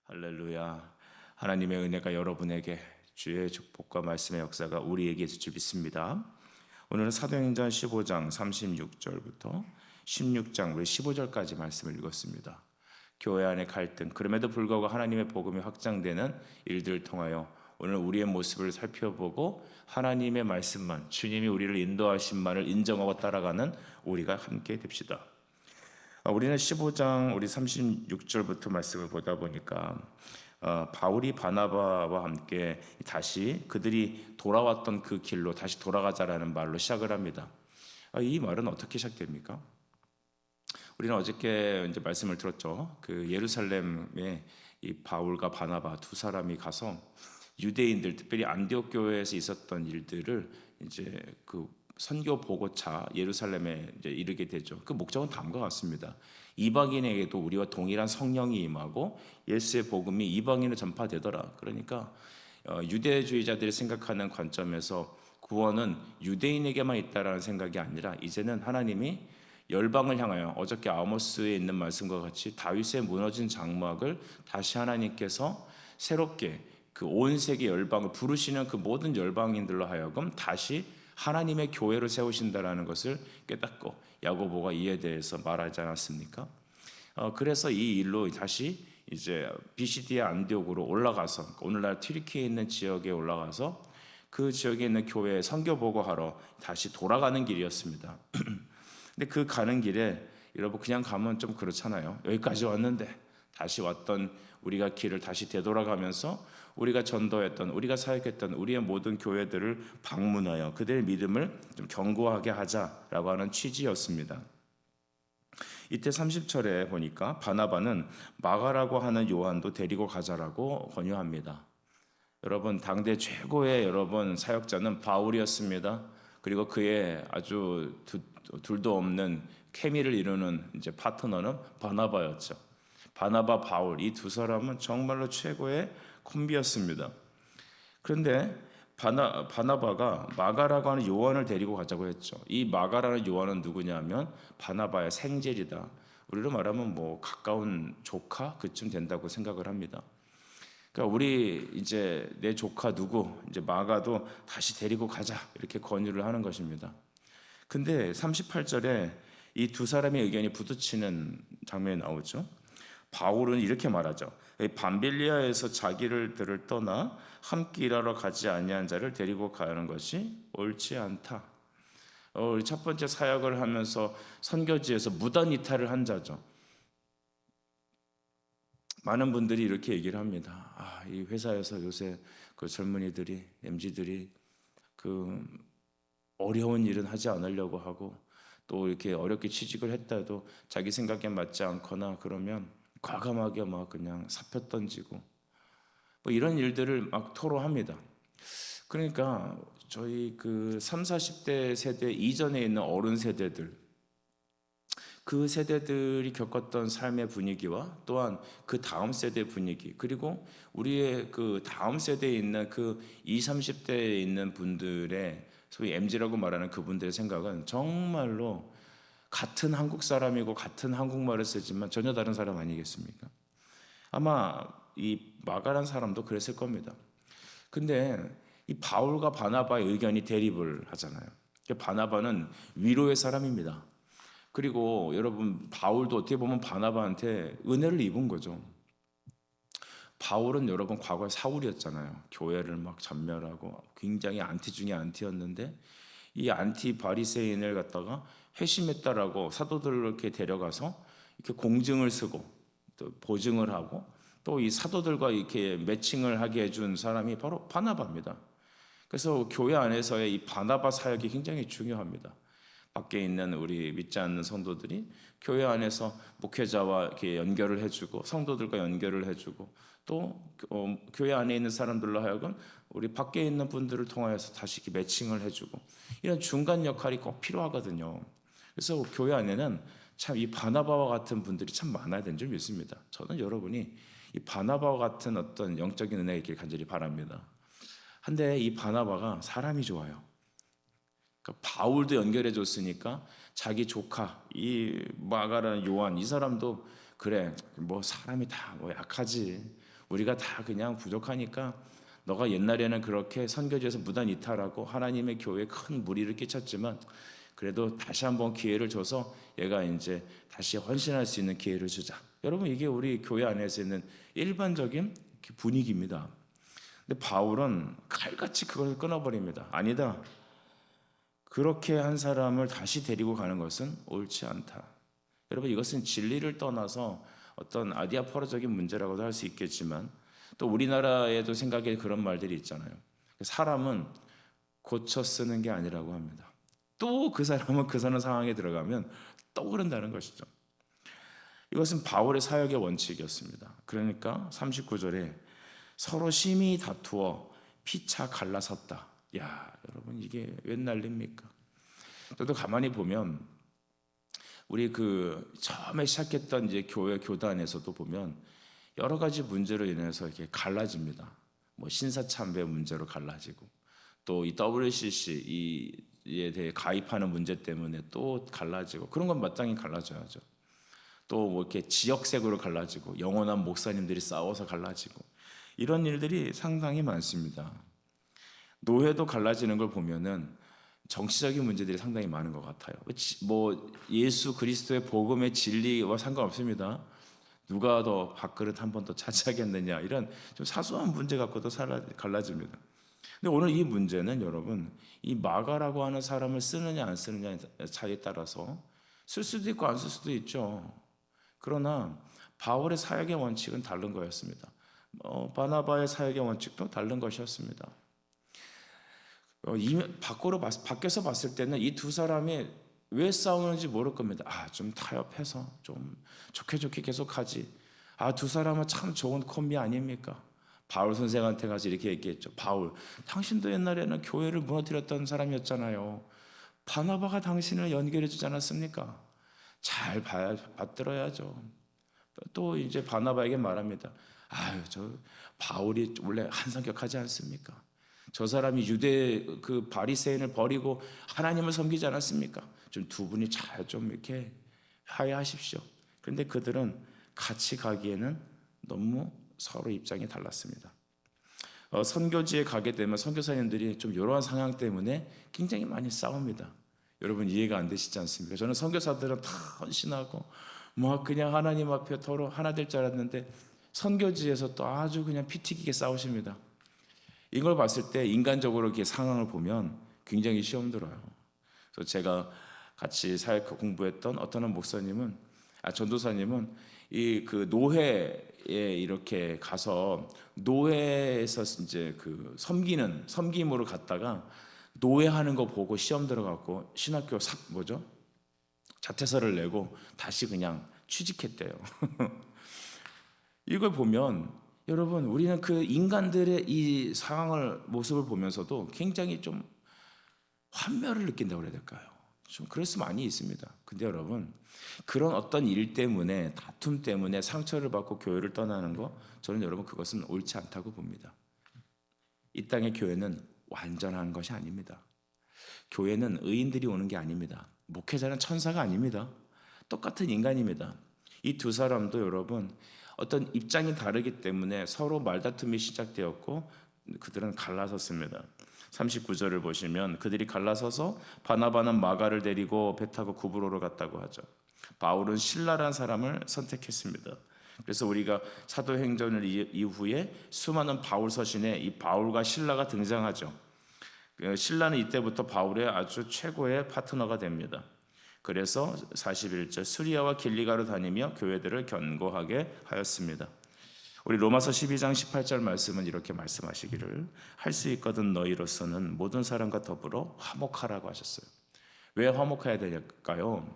할렐루야. 하나님의 은혜가 여러분에게 주의 축복과 말씀의 역사가 우리에게 있을 줄 믿습니다. 오늘은 사도행전 15장 36절부터 16장 우리 15절까지 말씀을 읽었습니다. 교회 안의 갈등, 그럼에도 불구하고 하나님의 복음이 확장되는 일들을 통하여 오늘 우리의 모습을 살펴보고 하나님의 말씀만, 주님이 우리를 인도하신만을 인정하고 따라가는 우리가 함께 됩시다. 우리는 15장 우리 36절부터 말씀을 보다 보니까 바울이 바나바와 함께 다시 그들이 돌아왔던 그 길로 다시 돌아가자라는 말로 시작을 합니다. 이 말은 어떻게 시작됩니까? 우리는 어저께 이제 말씀을 들었죠. 그 예루살렘에 이 바울과 바나바 두 사람이 가서 유대인들, 특별히 안디옥 교회에서 있었던 일들을 이제 그 선교 보고차 예루살렘에 이제 이르게 되죠. 그 목적은 다음과 같습니다. 이방인에게도 우리와 동일한 성령이 임하고 예수의 복음이 이방인으로 전파되더라. 그러니까 유대주의자들이 생각하는 관점에서 구원은 유대인에게만 있다라는 생각이 아니라 이제는 하나님이 열방을 향하여 어저께 아모스에 있는 말씀과 같이 다윗의 무너진 장막을 다시 하나님께서 새롭게 그 온 세계 열방을 부르시는 그 모든 열방인들로 하여금 다시 하나님의 교회를 세우신다라는 것을 깨닫고 야고보가 이에 대해서 말하지 않았습니까? 그래서 이 일로 다시 이제 비시디아 안디옥으로 올라가서 오늘날 튀르키예에 있는 지역에 올라가서 그 지역에 있는 교회에 선교 보고하러 다시 돌아가는 길이었습니다. 근데 그 가는 길에 여러분 그냥 가면 좀 그렇잖아요. 여기까지 왔는데 다시 왔던 우리가 길을 다시 되돌아가면서 우리가 전도했던, 우리가 사역했던 우리의 모든 교회들을 방문하여 그들의 믿음을 좀 견고하게 하자라고 하는 취지였습니다. 이때 30절에 보니까 바나바는 마가라고 하는 요한도 데리고 가자라고 권유합니다. 여러분 당대 최고의 여러분 사역자는 바울이었습니다. 그리고 그의 아주 둘도 없는 케미를 이루는 이제 파트너는 바나바였죠. 바나바, 바울 이 두 사람은 정말로 최고의 콤비였습니다. 그런데 바나바가 마가라고 하는 요한을 데리고 가자고 했죠. 이 마가라는 요한은 누구냐면 바나바의 생젤이다. 우리로 말하면 뭐 가까운 조카 그쯤 된다고 생각을 합니다. 그러니까 우리 이제 내 조카 누구 이제 마가도 다시 데리고 가자 이렇게 권유를 하는 것입니다. 근데 38절에 이 두 사람의 의견이 부딪히는 장면이 나오죠. 바울은 이렇게 말하죠. 밤빌리아에서 자기들을 떠나 함께 일하러 가지 아니한 자를 데리고 가는 것이 옳지 않다. 첫 번째 사역을 하면서 선교지에서 무단 이탈을 한 자죠. 많은 분들이 이렇게 얘기를 합니다. 이 회사에서 요새 그 젊은이들이 MZ들이 그 어려운 일은 하지 않으려고 하고 또 이렇게 어렵게 취직을 했다도 자기 생각에 맞지 않거나 그러면 과감하게 막 그냥 사표 던지고 뭐 이런 일들을 막 토로합니다. 그러니까 저희 그 3, 40대 세대 이전에 있는 어른 세대들 그 세대들이 겪었던 삶의 분위기와 또한 그 다음 세대 분위기 그리고 우리의 그 다음 세대에 있는 그 20, 30대에 있는 분들의 소위 MZ라고 말하는 그분들의 생각은 정말로 같은 한국 사람이고 같은 한국말을 쓰지만 전혀 다른 사람 아니겠습니까? 아마 이 마가란 사람도 그랬을 겁니다. 근데 이 바울과 바나바의 의견이 대립을 하잖아요. 바나바는 위로의 사람입니다. 그리고 여러분 바울도 어떻게 보면 바나바한테 은혜를 입은 거죠. 바울은 여러분 과거에 사울이었잖아요. 교회를 막 전멸하고 굉장히 안티 중에 안티였는데 이 안티 바리새인을 갖다가 회심했다라고 사도들을 이렇게 데려가서 이렇게 공증을 쓰고 또 보증을 하고 또 이 사도들과 이렇게 매칭을 하게 해준 사람이 바로 바나바입니다. 그래서 교회 안에서의 이 바나바 사역이 굉장히 중요합니다. 밖에 있는 우리 믿지 않는 성도들이 교회 안에서 목회자와 이렇게 연결을 해주고 성도들과 연결을 해주고 또 교회 안에 있는 사람들로 하여금 우리 밖에 있는 분들을 통하여서 다시 이렇게 매칭을 해주고 이런 중간 역할이 꼭 필요하거든요. 그래서 교회 안에는 참 이 바나바와 같은 분들이 참 많아야 되는 줄 믿습니다. 저는 여러분이 이 바나바와 같은 어떤 영적인 은혜가 있길 간절히 바랍니다. 한데 이 바나바가 사람이 좋아요. 그러니까 바울도 연결해 줬으니까 자기 조카 이 마가라는 요한 이 사람도 그래 뭐 사람이 다 뭐 약하지 우리가 다 그냥 부족하니까 너가 옛날에는 그렇게 선교지에서 무단 이탈하고 하나님의 교회에 큰 무리를 끼쳤지만 그래도 다시 한번 기회를 줘서 얘가 이제 다시 헌신할 수 있는 기회를 주자. 여러분, 이게 우리 교회 안에서 있는 일반적인 분위기입니다. 근데 바울은 칼같이 그걸 끊어버립니다. 아니다. 그렇게 한 사람을 다시 데리고 가는 것은 옳지 않다. 여러분, 이것은 진리를 떠나서 어떤 아디아포로적인 문제라고도 할 수 있겠지만 또 우리나라에도 생각에 그런 말들이 있잖아요. 사람은 고쳐 쓰는 게 아니라고 합니다. 또 그 사람은 그 사는 상황에 들어가면 또 그런다는 것이죠. 이것은 바울의 사역의 원칙이었습니다. 그러니까 39절에 서로 심히 다투어 피차 갈라섰다. 야, 여러분, 이게 웬 난리입니까? 저도 가만히 보면 우리 처음에 시작했던 이제 교회 교단에서도 보면 여러 가지 문제로 인해서 이렇게 갈라집니다. 뭐 신사참배 문제로 갈라지고 또 이 WCC에 대해 가입하는 문제 때문에 또 갈라지고 그런 건 마땅히 갈라져야죠. 또 뭐 이렇게 지역색으로 갈라지고 영원한 목사님들이 싸워서 갈라지고 이런 일들이 상당히 많습니다. 노회도 갈라지는 걸 보면은 정치적인 문제들이 상당히 많은 것 같아요. 뭐 예수 그리스도의 복음의 진리와 상관없습니다. 누가 더 밥그릇 한 번 더 차지하겠느냐 이런 좀 사소한 문제 갖고도 갈라집니다. 근데 오늘 이 문제는 여러분 이 마가라고 하는 사람을 쓰느냐 안 쓰느냐의 차이에 따라서 쓸 수도 있고 안 쓸 수도 있죠. 그러나 바울의 사역의 원칙은 다른 거였습니다. 바나바의 사역의 원칙도 다른 것이었습니다. 밖에서 봤을 때는 이 두 사람이 왜 싸우는지 모를 겁니다. 좀 타협해서 좀 좋게 계속하지. 두 사람은 참 좋은 콤비 아닙니까? 바울 선생한테 가서 이렇게 얘기했죠. 바울, 당신도 옛날에는 교회를 무너뜨렸던 사람이었잖아요. 바나바가 당신을 연결해 주지 않았습니까? 잘 받들어야죠. 또 이제 바나바에게 말합니다. 저 바울이 원래 한성격하지 않습니까? 저 사람이 유대 그 바리새인을 버리고 하나님을 섬기지 않았습니까? 좀 두 분이 잘 좀 이렇게 화해하십시오. 그런데 그들은 같이 가기에는 너무 서로 입장이 달랐습니다. 선교지에 가게 되면 선교사님들이 좀 이러한 상황 때문에 굉장히 많이 싸웁니다. 여러분 이해가 안 되시지 않습니까? 저는 선교사들은 다 헌신하고 뭐 그냥 하나님 앞에 서로 하나 될 줄 알았는데 선교지에서 또 아주 그냥 피 튀기게 싸우십니다. 이걸 봤을 때 인간적으로 이렇게 상황을 보면 굉장히 시험 들어요. 그래서 제가 같이 사역 공부했던 어떤 목사님은, 전도사님은 이 노회에 이렇게 가서 노회에서 이제 섬김으로 갔다가 노회하는 거 보고 시험 들어갖고 신학교 자퇴서를 내고 다시 그냥 취직했대요. 이걸 보면 여러분 우리는 그 인간들의 이 모습을 보면서도 굉장히 좀 환멸을 느낀다고 그래야 될까요? 좀 그럴 수 많이 있습니다. 근데 여러분 그런 어떤 일 때문에 다툼 때문에 상처를 받고 교회를 떠나는 거 저는 여러분 그것은 옳지 않다고 봅니다. 이 땅의 교회는 완전한 것이 아닙니다. 교회는 의인들이 오는 게 아닙니다. 목회자는 천사가 아닙니다. 똑같은 인간입니다. 이 두 사람도 여러분 어떤 입장이 다르기 때문에 서로 말다툼이 시작되었고 그들은 갈라섰습니다. 39절을 보시면 그들이 갈라서서 바나바는 마가를 데리고 배 타고 구브로로 갔다고 하죠. 바울은 실라라는 사람을 선택했습니다. 그래서 우리가 사도행전을 이후에 수많은 바울 서신에 이 바울과 실라가 등장하죠. 실라는 이때부터 바울의 아주 최고의 파트너가 됩니다. 그래서 41절 수리아와 길리가로 다니며 교회들을 견고하게 하였습니다. 우리 로마서 12장 18절 말씀은 이렇게 말씀하시기를 할 수 있거든 너희로서는 모든 사람과 더불어 화목하라고 하셨어요. 왜 화목해야 될까요?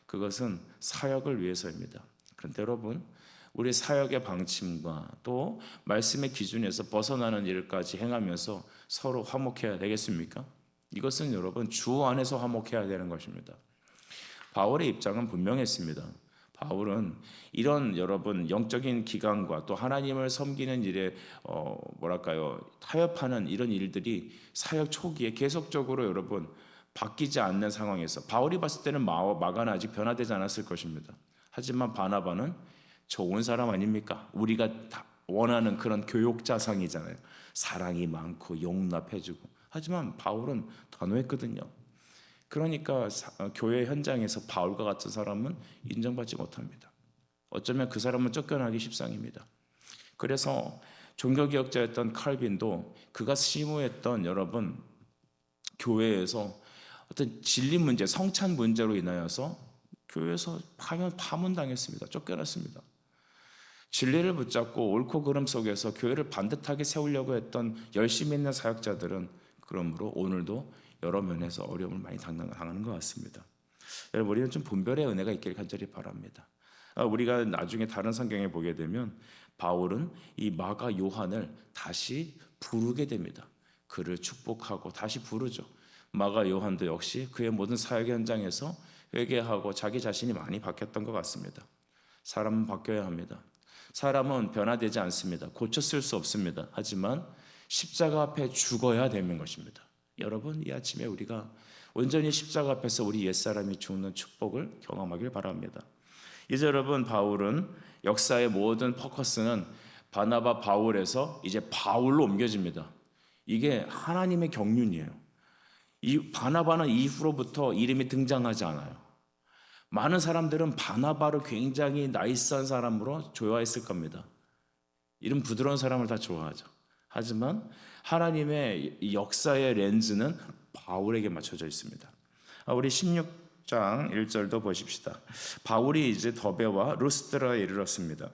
그것은 사역을 위해서입니다. 그런데 여러분 우리 사역의 방침과 또 말씀의 기준에서 벗어나는 일까지 행하면서 서로 화목해야 되겠습니까? 이것은 여러분 주 안에서 화목해야 되는 것입니다. 바울의 입장은 분명했습니다. 바울은 이런 여러분 영적인 기관과 또 하나님을 섬기는 일에 타협하는 이런 일들이 사역 초기에 계속적으로 여러분 바뀌지 않는 상황에서 바울이 봤을 때는 마가는 아직 변화되지 않았을 것입니다. 하지만 바나바는 좋은 사람 아닙니까? 우리가 원하는 그런 교육자상이잖아요. 사랑이 많고 용납해주고. 하지만 바울은 단호했거든요. 그러니까 교회 현장에서 바울과 같은 사람은 인정받지 못합니다. 어쩌면 그 사람은 쫓겨나기 십상입니다. 그래서 종교개혁자였던 칼빈도 그가 심우했던 여러분 교회에서 어떤 진리 문제, 성찬 문제로 인하여서 교회에서 파문당했습니다. 쫓겨났습니다. 진리를 붙잡고 옳고 그름 속에서 교회를 반듯하게 세우려고 했던 열심히 있는 사역자들은 그러므로 오늘도 여러 면에서 어려움을 많이 당하는 것 같습니다. 여러분, 우리는 좀 분별의 은혜가 있기를 간절히 바랍니다. 우리가 나중에 다른 성경에 보게 되면 바울은 이 마가 요한을 다시 부르게 됩니다. 그를 축복하고 다시 부르죠. 마가 요한도 역시 그의 모든 사역 현장에서 회개하고 자기 자신이 많이 바뀌었던 것 같습니다. 사람은 바뀌어야 합니다. 사람은 변화되지 않습니다. 고쳤을 수 없습니다. 하지만 십자가 앞에 죽어야 되는 것입니다. 여러분, 이 아침에 우리가 온전히 십자가 앞에서 우리 옛사람이 죽는 축복을 경험하길 바랍니다. 이제 여러분, 바울은 역사의 모든 포커스는 바나바 바울에서 이제 바울로 옮겨집니다. 이게 하나님의 경륜이에요. 이 바나바는 이후로부터 이름이 등장하지 않아요. 많은 사람들은 바나바를 굉장히 나이스한 사람으로 좋아했을 겁니다. 이런 부드러운 사람을 다 좋아하죠. 하지만 하나님의 역사의 렌즈는 바울에게 맞춰져 있습니다. 우리 16장 1절도 보십시다. 바울이 이제 더베와 루스드라에 이르렀습니다.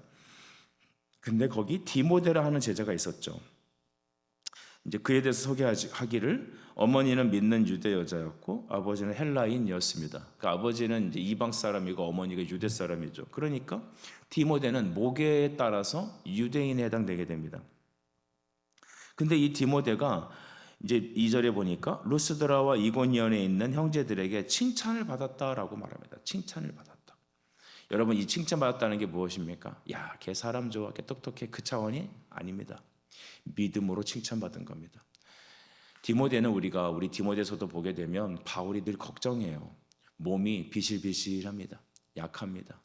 근데 거기 디모데라 하는 제자가 있었죠. 이제 그에 대해서 소개하기를 어머니는 믿는 유대 여자였고 아버지는 헬라인이었습니다. 그 아버지는 이제 이방 사람이고 어머니가 유대 사람이죠. 그러니까 디모데는 모계에 따라서 유대인에 해당되게 됩니다. 근데 이 디모데가 이제 2절에 보니까 루스드라와 이고니온에 있는 형제들에게 칭찬을 받았다라고 말합니다. 칭찬을 받았다. 여러분, 이 칭찬받았다는 게 무엇입니까? 야, 걔 사람 좋아, 걔 똑똑해, 그 차원이 아닙니다. 믿음으로 칭찬받은 겁니다. 디모데는 우리 디모데서도 보게 되면 바울이 늘 걱정해요. 몸이 비실비실합니다. 약합니다.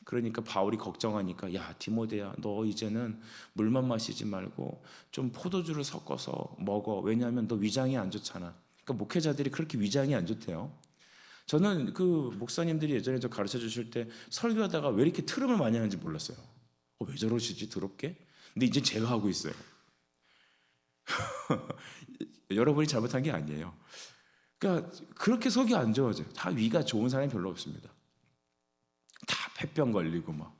그러니까 바울이 걱정하니까 야, 디모데야, 너 이제는 물만 마시지 말고 좀 포도주를 섞어서 먹어. 왜냐하면 너 위장이 안 좋잖아. 그러니까 목회자들이 그렇게 위장이 안 좋대요. 저는 그 목사님들이 예전에 저 가르쳐 주실 때 설교하다가 왜 이렇게 트름을 많이 하는지 몰랐어요. 왜 저러시지, 더럽게? 근데 이제 제가 하고 있어요. 여러분이 잘못한 게 아니에요. 그러니까 그렇게 속이 안 좋아져요. 다 위가 좋은 사람이 별로 없습니다. 다 폐병 걸리고 막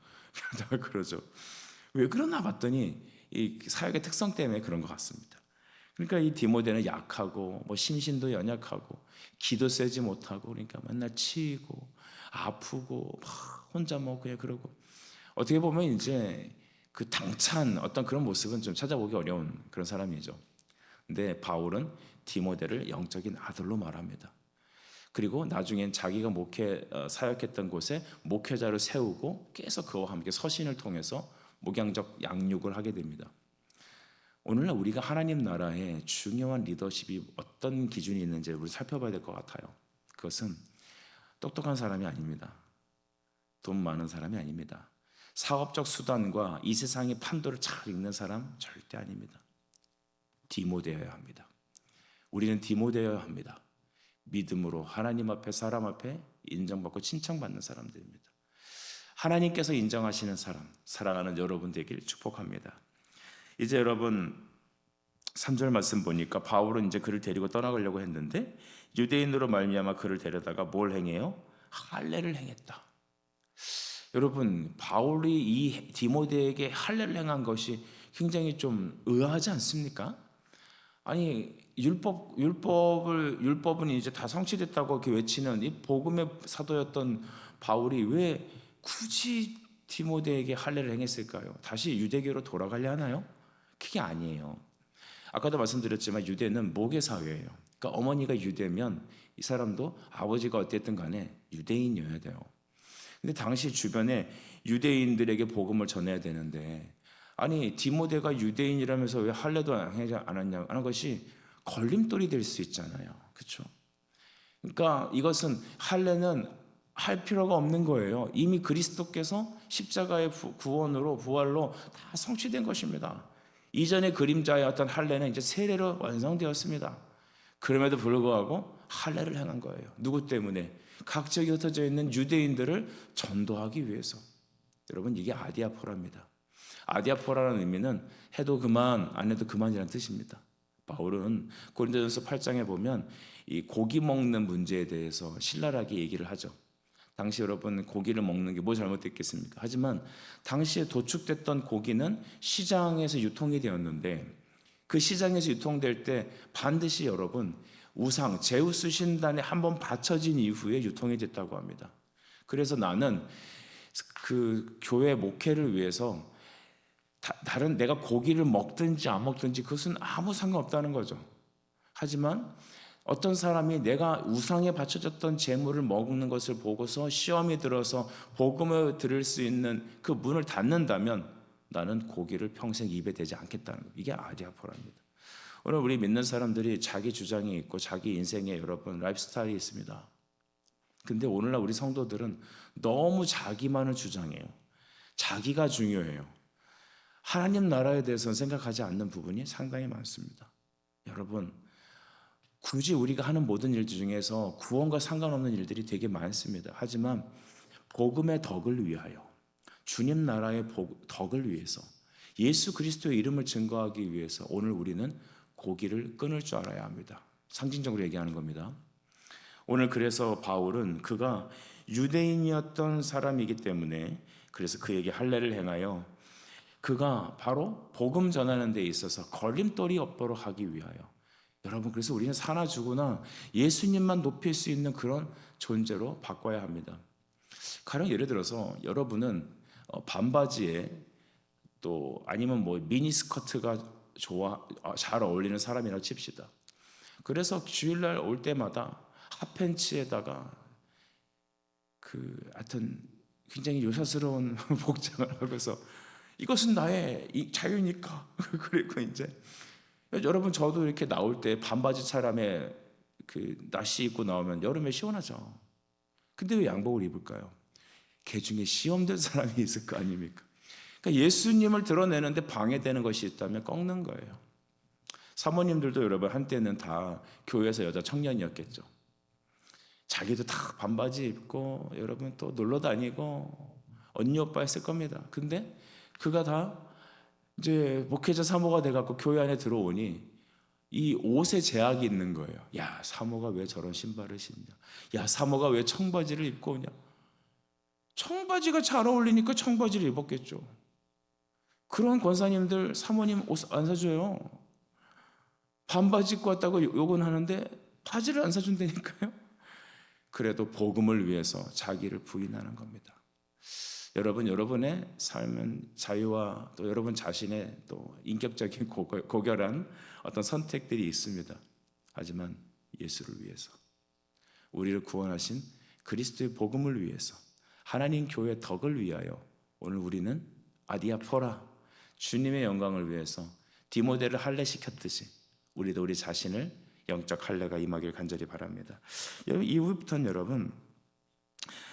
다 그러죠. 왜 그러나 봤더니 이 사역의 특성 때문에 그런 것 같습니다. 그러니까 이 디모데는 약하고 뭐 심신도 연약하고 기도 세지 못하고 그러니까 맨날 치이고 아프고 막 혼자 뭐 그냥 그러고 어떻게 보면 이제 그 당찬 어떤 그런 모습은 좀 찾아보기 어려운 그런 사람이죠. 근데 바울은 디모데를 영적인 아들로 말합니다. 그리고 나중엔 자기가 사역했던 곳에 목회자를 세우고 계속 그와 함께 서신을 통해서 목양적 양육을 하게 됩니다. 오늘날 우리가 하나님 나라의 중요한 리더십이 어떤 기준이 있는지 우리 살펴봐야 될 것 같아요. 그것은 똑똑한 사람이 아닙니다. 돈 많은 사람이 아닙니다. 사업적 수단과 이 세상의 판도를 잘 읽는 사람 절대 아닙니다. 디모데여야 합니다. 우리는 디모데여야 합니다. 믿음으로 하나님 앞에 사람 앞에 인정받고 칭찬받는 사람들입니다. 하나님께서 인정하시는 사람, 사랑하는 여러분 되길 축복합니다. 이제 여러분 3절 말씀 보니까 바울은 이제 그를 데리고 떠나가려고 했는데 유대인으로 말미암아 그를 데려다가 뭘 행해요? 할례를 행했다. 여러분, 바울이 이 디모데에게 할례를 행한 것이 굉장히 좀 의아하지 않습니까? 아니, 율법은 이제 다 성취됐다고 이렇게 외치는 이 복음의 사도였던 바울이 왜 굳이 디모데에게 할례를 행했을까요? 다시 유대교로 돌아가려 하나요? 그게 아니에요. 아까도 말씀드렸지만 유대는 모계 사회예요. 그러니까 어머니가 유대면 이 사람도 아버지가 어땠든 간에 유대인이어야 돼요. 근데 당시 주변에 유대인들에게 복음을 전해야 되는데 아니 디모데가 유대인이라면서 왜 할례도 하지 않았냐 하는 것이 걸림돌이 될 수 있잖아요. 그렇죠? 그러니까 이것은 할례는 할 필요가 없는 거예요. 이미 그리스도께서 십자가의 구원으로 부활로 다 성취된 것입니다. 이전의 그림자의 어떤 할례는 이제 세례로 완성되었습니다. 그럼에도 불구하고 할례를 행한 거예요. 누구 때문에? 각지에 흩어져 있는 유대인들을 전도하기 위해서. 여러분, 이게 아디아포라입니다. 아디아포라는 의미는 해도 그만 안 해도 그만이라는 뜻입니다. 바울은 고린도전서 8장에 보면 이 고기 먹는 문제에 대해서 신랄하게 얘기를 하죠. 당시 여러분 고기를 먹는 게 뭐 잘못됐겠습니까? 하지만 당시에 도축됐던 고기는 시장에서 유통이 되었는데 그 시장에서 유통될 때 반드시 여러분 우상 제우스 신단에 한번 바쳐진 이후에 유통이 됐다고 합니다. 그래서 나는 그 교회 목회를 위해서 다른 내가 고기를 먹든지 안 먹든지 그것은 아무 상관없다는 거죠. 하지만 어떤 사람이 내가 우상에 바쳐졌던 재물을 먹는 것을 보고서 시험이 들어서 복음을 들을 수 있는 그 문을 닫는다면 나는 고기를 평생 입에 대지 않겠다는 거예요. 이게 아디아포라입니다. 오늘 우리 믿는 사람들이 자기 주장이 있고 자기 인생에 여러분 라이프 스타일이 있습니다. 근데 오늘날 우리 성도들은 너무 자기만을 주장해요. 자기가 중요해요. 하나님 나라에 대해서는 생각하지 않는 부분이 상당히 많습니다. 여러분, 굳이 우리가 하는 모든 일 중에서 구원과 상관없는 일들이 되게 많습니다. 하지만 복음의 덕을 위하여, 주님 나라의 덕을 위해서, 예수 그리스도의 이름을 증거하기 위해서 오늘 우리는 고기를 끊을 줄 알아야 합니다. 상징적으로 얘기하는 겁니다. 오늘 그래서 바울은 그가 유대인이었던 사람이기 때문에 그래서 그에게 할례를 행하여 그가 바로 복음 전하는 데 있어서 걸림돌이 없도록 하기 위하여. 여러분, 그래서 우리는 사나 죽으나 예수님만 높일 수 있는 그런 존재로 바꿔야 합니다. 가령 예를 들어서 여러분은 반바지에 또 아니면 뭐 미니스커트가 잘 어울리는 사람이라고 칩시다. 그래서 주일날 올 때마다 핫팬츠에다가 하여튼 굉장히 요사스러운 복장을 하고서 이것은 나의 자유니까 그리고 이제 여러분 저도 이렇게 나올 때 반바지 차림에 나시 입고 나오면 여름에 시원하죠. 근데 왜 양복을 입을까요? 개 중에 시험된 사람이 있을 거 아닙니까? 그러니까 예수님을 드러내는데 방해되는 것이 있다면 꺾는 거예요. 사모님들도 여러분 한때는 다 교회에서 여자 청년이었겠죠. 자기도 다 반바지 입고 여러분 또 놀러 다니고 언니 오빠 했을 겁니다. 근데 그가 다 이제 목회자 사모가 돼갖고 교회 안에 들어오니 이 옷에 제약이 있는 거예요. 야, 사모가 왜 저런 신발을 신냐? 야, 사모가 왜 청바지를 입고 오냐? 청바지가 잘 어울리니까 청바지를 입었겠죠. 그런 권사님들 사모님 옷 안 사줘요. 반바지 입고 왔다고 욕은 하는데 바지를 안 사준다니까요. 그래도 복음을 위해서 자기를 부인하는 겁니다. 여러분, 여러분의 삶은 자유와 또 여러분 자신의 또 인격적인 고결한 어떤 선택들이 있습니다. 하지만 예수를 위해서, 우리를 구원하신 그리스도의 복음을 위해서, 하나님 교회 덕을 위하여 오늘 우리는 아디아포라, 주님의 영광을 위해서 디모데를 할례시켰듯이 우리도 우리 자신을 영적 할례가 임하길 간절히 바랍니다. 이후부터는 여러분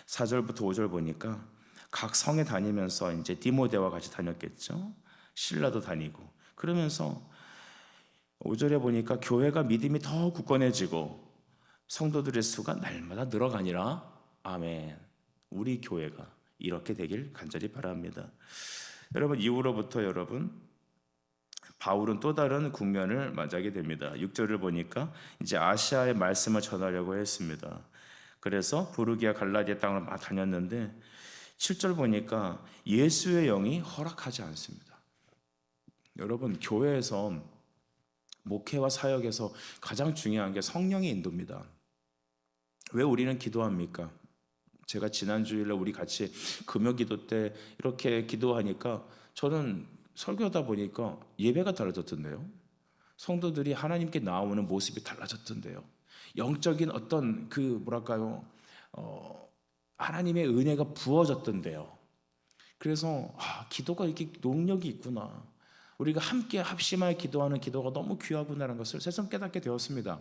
4절부터 5절 보니까 각 성에 다니면서 이제 디모데와 같이 다녔겠죠. 신라도 다니고 그러면서 5절에 보니까 교회가 믿음이 더 굳건해지고 성도들의 수가 날마다 늘어가니라. 아멘. 우리 교회가 이렇게 되길 간절히 바랍니다. 여러분, 이후로부터 여러분 바울은 또 다른 국면을 맞이하게 됩니다. 6절을 보니까 이제 아시아의 말씀을 전하려고 했습니다. 그래서 부르기아 갈라디아 땅을 막 다녔는데 7절 보니까 예수의 영이 허락하지 않습니다. 여러분, 교회에서 목회와 사역에서 가장 중요한 게 성령의 인도입니다. 왜 우리는 기도합니까? 제가 지난 주일에 우리 같이 금요기도 때 이렇게 기도하니까 저는 설교하다 보니까 예배가 달라졌던데요. 성도들이 하나님께 나오는 모습이 달라졌던데요. 영적인 어떤 하나님의 은혜가 부어졌던데요. 그래서 기도가 이렇게 능력이 있구나. 우리가 함께 합심하여 기도하는 기도가 너무 귀하구나라는 것을 새삼 깨닫게 되었습니다.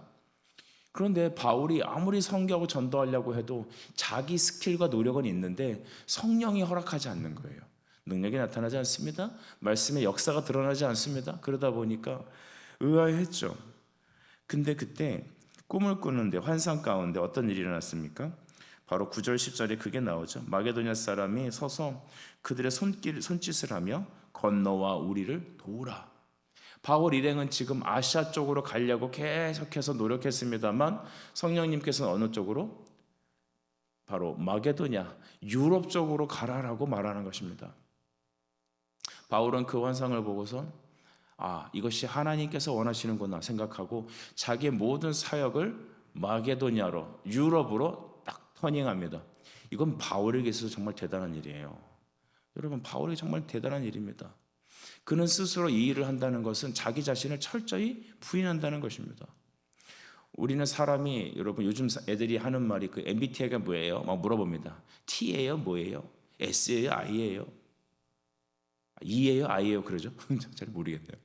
그런데 바울이 아무리 선교하고 전도하려고 해도 자기 스킬과 노력은 있는데 성령이 허락하지 않는 거예요. 능력이 나타나지 않습니다. 말씀의 역사가 드러나지 않습니다. 그러다 보니까 의아해했죠. 근데 그때 꿈을 꾸는데 환상 가운데 어떤 일이 일어났습니까? 바로 9절 10절에 그게 나오죠. 마게도냐 사람이 서서 그들의 손짓을 하며 건너와 우리를 도우라. 바울 일행은 지금 아시아 쪽으로 가려고 계속해서 노력했습니다만 성령님께서는 어느 쪽으로? 바로 마게도냐, 유럽 쪽으로 가라라고 말하는 것입니다. 바울은 그 환상을 보고서 이것이 하나님께서 원하시는구나 생각하고 자기의 모든 사역을 마게도냐로, 유럽으로 딱 터닝합니다. 이건 바울에게 있어서 정말 대단한 일이에요. 여러분, 바울이 정말 대단한 일입니다. 그는 스스로 이 일을 한다는 것은 자기 자신을 철저히 부인한다는 것입니다. 우리는 사람이, 여러분, 요즘 애들이 하는 말이 그 MBTI가 뭐예요? 막 물어봅니다. T예요? 뭐예요? S예요? I예요? E예요? I예요? 그러죠? 잘 모르겠네요.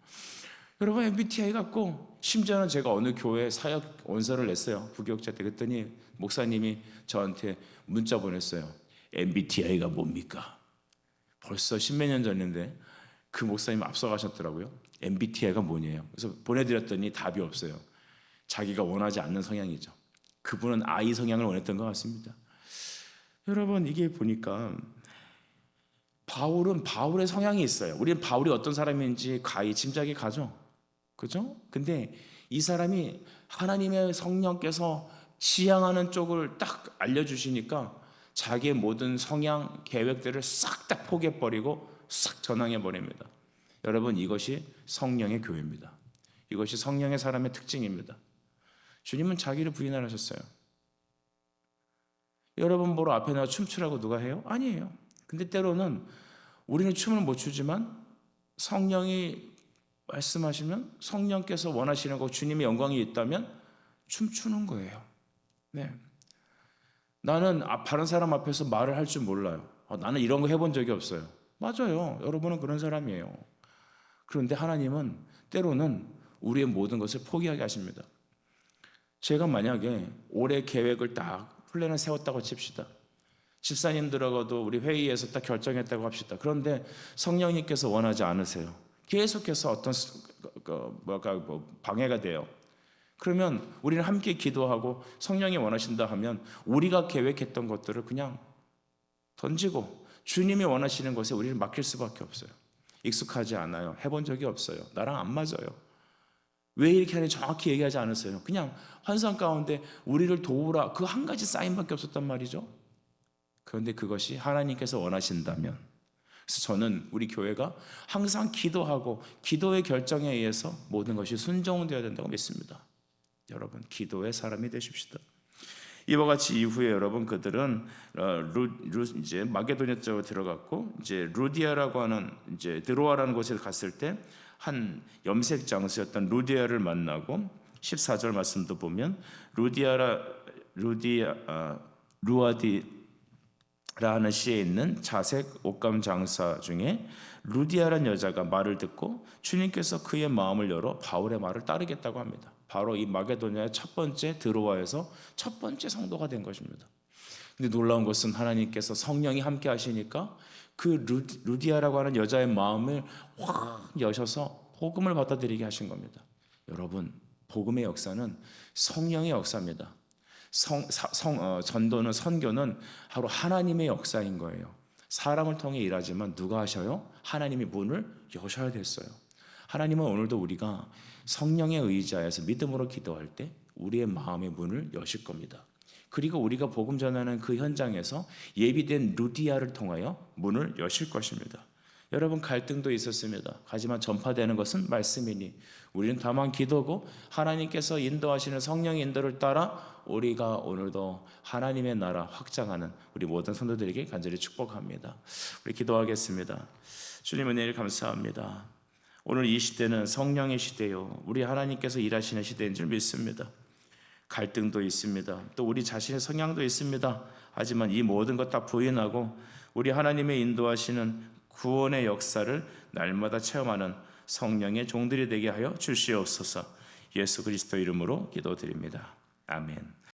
여러분, MBTI 갖고 심지어는 제가 어느 교회 사역 원서를 냈어요. 부교육자 때. 그랬더니 목사님이 저한테 문자 보냈어요. MBTI가 뭡니까? 벌써 십몇 년 전인데 그 목사님 앞서가셨더라고요. MBTI가 뭐냐요? 그래서 보내드렸더니 답이 없어요. 자기가 원하지 않는 성향이죠. 그분은 I 성향을 원했던 것 같습니다. 여러분, 이게 보니까 바울은 바울의 성향이 있어요. 우리는 바울이 어떤 사람인지 가히 짐작이 가죠. 그죠? 근데 이 사람이 하나님의 성령께서 지향하는 쪽을 딱 알려주시니까 자기의 모든 성향, 계획들을 싹 다 포기해버리고 싹 전향해버립니다. 여러분, 이것이 성령의 교회입니다. 이것이 성령의 사람의 특징입니다. 주님은 자기를 부인 안 하셨어요. 여러분 보러 앞에 나와 춤추라고 누가 해요? 아니에요. 근데 때로는 우리는 춤을 못 추지만 성령이 말씀하시면, 성령께서 원하시는 거, 주님의 영광이 있다면 춤추는 거예요. 네. 나는 다른 사람 앞에서 말을 할 줄 몰라요. 나는 이런 거 해본 적이 없어요. 맞아요. 여러분은 그런 사람이에요. 그런데 하나님은 때로는 우리의 모든 것을 포기하게 하십니다. 제가 만약에 올해 계획을 딱 플랜을 세웠다고 칩시다. 집사님들하고도 우리 회의에서 딱 결정했다고 합시다. 그런데 성령님께서 원하지 않으세요. 계속해서 어떤 방해가 돼요. 그러면 우리는 함께 기도하고 성령이 원하신다 하면 우리가 계획했던 것들을 그냥 던지고 주님이 원하시는 것에 우리를 맡길 수밖에 없어요. 익숙하지 않아요. 해본 적이 없어요. 나랑 안 맞아요. 왜 이렇게 하는지 정확히 얘기하지 않았어요. 그냥 환상 가운데 우리를 도우라, 그 한 가지 사인밖에 없었단 말이죠. 그런데 그것이 하나님께서 원하신다면, 그래서 저는 우리 교회가 항상 기도하고 기도의 결정에 의해서 모든 것이 순종되어야 된다고 믿습니다. 여러분, 기도의 사람이 되십시다. 이와 같이 이후에 여러분, 그들은 이제 마게도냐 쪽으로 들어갔고, 이제 루디아라고 하는, 이제 드로아라는 곳에 갔을 때 한 염색 장수였던 루디아를 만나고, 14절 말씀도 보면 루아디라는 시에 있는 자색 옷감 장사 중에 루디아라는 여자가 말을 듣고 주님께서 그의 마음을 열어 바울의 말을 따르겠다고 합니다. 바로 이 마게도냐의 첫 번째 드로아에서 첫 번째 성도가 된 것입니다. 근데 놀라운 것은 하나님께서 성령이 함께 하시니까 그 루디아라고 하는 여자의 마음을 확 여셔서 복음을 받아들이게 하신 겁니다. 여러분, 복음의 역사는 성령의 역사입니다. 전도는, 선교는 바로 하나님의 역사인 거예요. 사람을 통해 일하지만 누가 하셔요? 하나님이 문을 여셔야 됐어요. 하나님은 오늘도 우리가 성령의 의지하여서 믿음으로 기도할 때 우리의 마음의 문을 여실 겁니다. 그리고 우리가 복음 전하는 그 현장에서 예비된 루디아를 통하여 문을 여실 것입니다. 여러분, 갈등도 있었습니다. 하지만 전파되는 것은 말씀이니 우리는 다만 기도고 하나님께서 인도하시는 성령의 인도를 따라 우리가 오늘도 하나님의 나라 확장하는 우리 모든 성도들에게 간절히 축복합니다. 우리 기도하겠습니다. 주님, 은혜를 감사합니다. 오늘 이 시대는 성령의 시대요, 우리 하나님께서 일하시는 시대인 줄 믿습니다. 갈등도 있습니다. 또 우리 자신의 성향도 있습니다. 하지만 이 모든 것 다 부인하고 우리 하나님의 인도하시는 구원의 역사를 날마다 체험하는 성령의 종들이 되게 하여 주시옵소서. 예수 그리스도 이름으로 기도드립니다. 아멘.